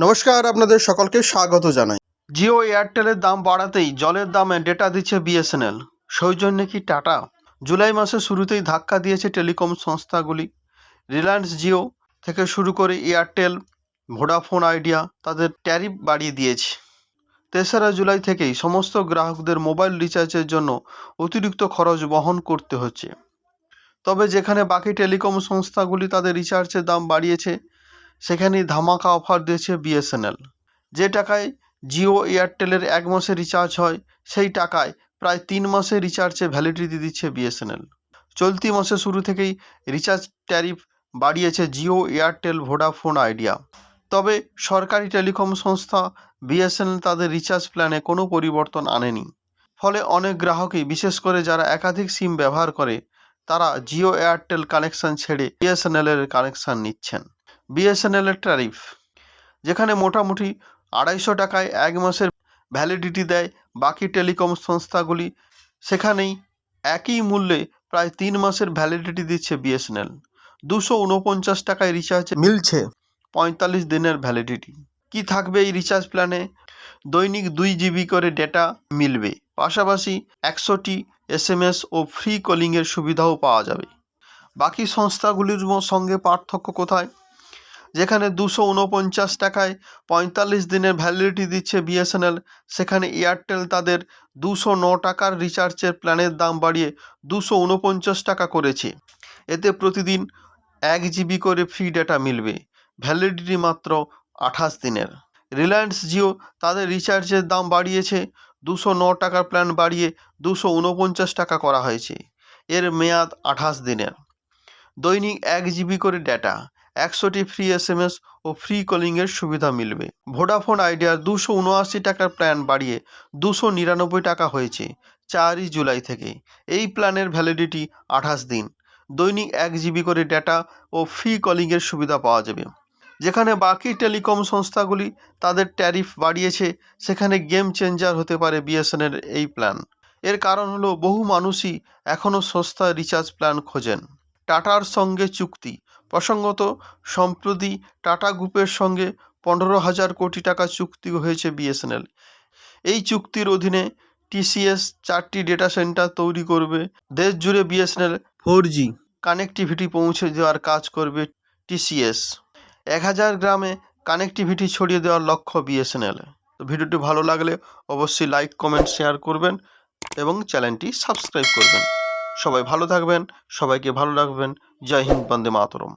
নমস্কার, আপনাদের সকলকে স্বাগত জানাই। জিও এয়ারটেলের দাম বাড়াতেই জলের দামে ডেটা দিচ্ছে বিএসএনএল। সৌজন্যে কি টাটা? জুলাই মাসের শুরুতেই ধাক্কা দিয়েছে টেলিকম সংস্থাগুলি। রিলায়েন্স জিও থেকে শুরু করে এয়ারটেল, ভোডাফোন আইডিয়া তাদের ট্যারিফ বাড়িয়ে দিয়েছে। 3রা জুলাই থেকেই সমস্ত গ্রাহকদের মোবাইল রিচার্জের জন্য অতিরিক্ত খরচ বহন করতে হচ্ছে। তবে যেখানে বাকি টেলিকম সংস্থাগুলি তাদের রিচার্জের দাম বাড়িয়েছে, সেখানেই ধামাকা অফার দিয়েছে বিএসএনএল। যে টাকায় জিও এয়ারটেলের 1 মাসের রিচার্জ হয়, সেই টাকায় প্রায় 3 মাসের রিচার্জে ভ্যালিডিটি দিচ্ছে বিএসএনএল। চলতি মাসের শুরু থেকেই রিচার্জ ট্যারিফ বাড়িয়েছে জিও, এয়ারটেল, ভোডাফোন আইডিয়া। তবে সরকারি টেলিকম সংস্থা বিএসএনএল তাদের রিচার্জ প্ল্যানে কোনো পরিবর্তন আনেনি। ফলে অনেক গ্রাহকই, বিশেষ করে যারা একাধিক সিম ব্যবহার করে, তারা জিও এয়ারটেল কানেকশন ছেড়ে বিএসএনএলের কানেকশন নিচ্ছেন। বিএসএনএলের ট্যারিফ, যেখানে মোটামুটি 250 টাকায় 1 মাসের ভ্যালিডিটি দেয় বাকি টেলিকম সংস্থাগুলি, সেখানেই একই মূল্যে প্রায় 3 মাসের ভ্যালিডিটি দিচ্ছে বিএসএনএল। 249 টাকায় রিচার্জে মিলছে 45 দিনের ভ্যালিডিটি। কি থাকবে এই রিচার্জ প্ল্যানে? দৈনিক 2 জিবি করে ডেটা মিলবে, পাশাপাশি 100টি SMS ও ফ্রি কলিংয়ের সুবিধাও পাওয়া যাবে। বাকি সংস্থাগুলির সঙ্গে পার্থক্য কোথায়? যেখানে 249 টাকায় 45 দিনের ভ্যালিডিটি দিচ্ছে বিএসএনএল, সেখানে এয়ারটেল তাদের 209 টাকার রিচার্জের প্ল্যানের দাম বাড়িয়ে 249 টাকা করেছে। এতে প্রতিদিন 1 জিবি করে ফ্রি ডেটা মিলবে, ভ্যালিডিটি মাত্র 28 দিনের। রিলায়েন্স জিও তাদের রিচার্জের দাম বাড়িয়েছে, 209 টাকার প্ল্যান বাড়িয়ে 249 টাকা করা হয়েছে। এর মেয়াদ 28 দিনের। দৈনিক 1 জিবি করে ডেটা, 100টি ফ্রি SMS ও ফ্রি কলিংয়ের সুবিধা মিলবে। ভোডাফোন আইডিয়ার 279 টাকার প্ল্যান বাড়িয়ে 299 টাকা হয়েছে 4ই জুলাই থেকে। এই প্ল্যানের ভ্যালিডিটি 28 দিন। দৈনিক 1 জিবি করে ডেটা ও ফ্রি কলিংয়ের সুবিধা পাওয়া যাবে। যেখানে বাকি টেলিকম সংস্থাগুলি তাদের ট্যারিফ বাড়িয়েছে, সেখানে গেম চেঞ্জার হতে পারে বিএসএনএল এই প্ল্যান। এর কারণ হলো, বহু মানুষই এখনও সস্তা রিচার্জ প্ল্যান খোঁজেন। টাটার সঙ্গে চুক্তি প্রসঙ্গত, সম্প্রতি টাটা গ্রুপের সঙ্গে 15,000 কোটি টাকা চুক্তি হয়েছে বিএসএনএল। এই চুক্তির অধীনে টিসিএস 4টি ডেটা সেন্টার তৈরি করবে। দেশ জুড়ে বিএসএনএল 4G কানেক্টিভিটি পৌঁছে দেওয়ার কাজ করবে টিসিএস। 1000 গ্রামে কানেক্টিভিটি ছড়িয়ে দেওয়ার লক্ষ্য বিএসএনএল। তো ভিডিওটি ভালো লাগলে অবশ্যই লাইক, কমেন্ট, শেয়ার করবেন এবং চ্যানেলটি সাবস্ক্রাইব করবেন। সবাই ভালো থাকবেন, সবাইকে ভালো রাখবেন। জয় হিন্দ, বন্দে মাতরম।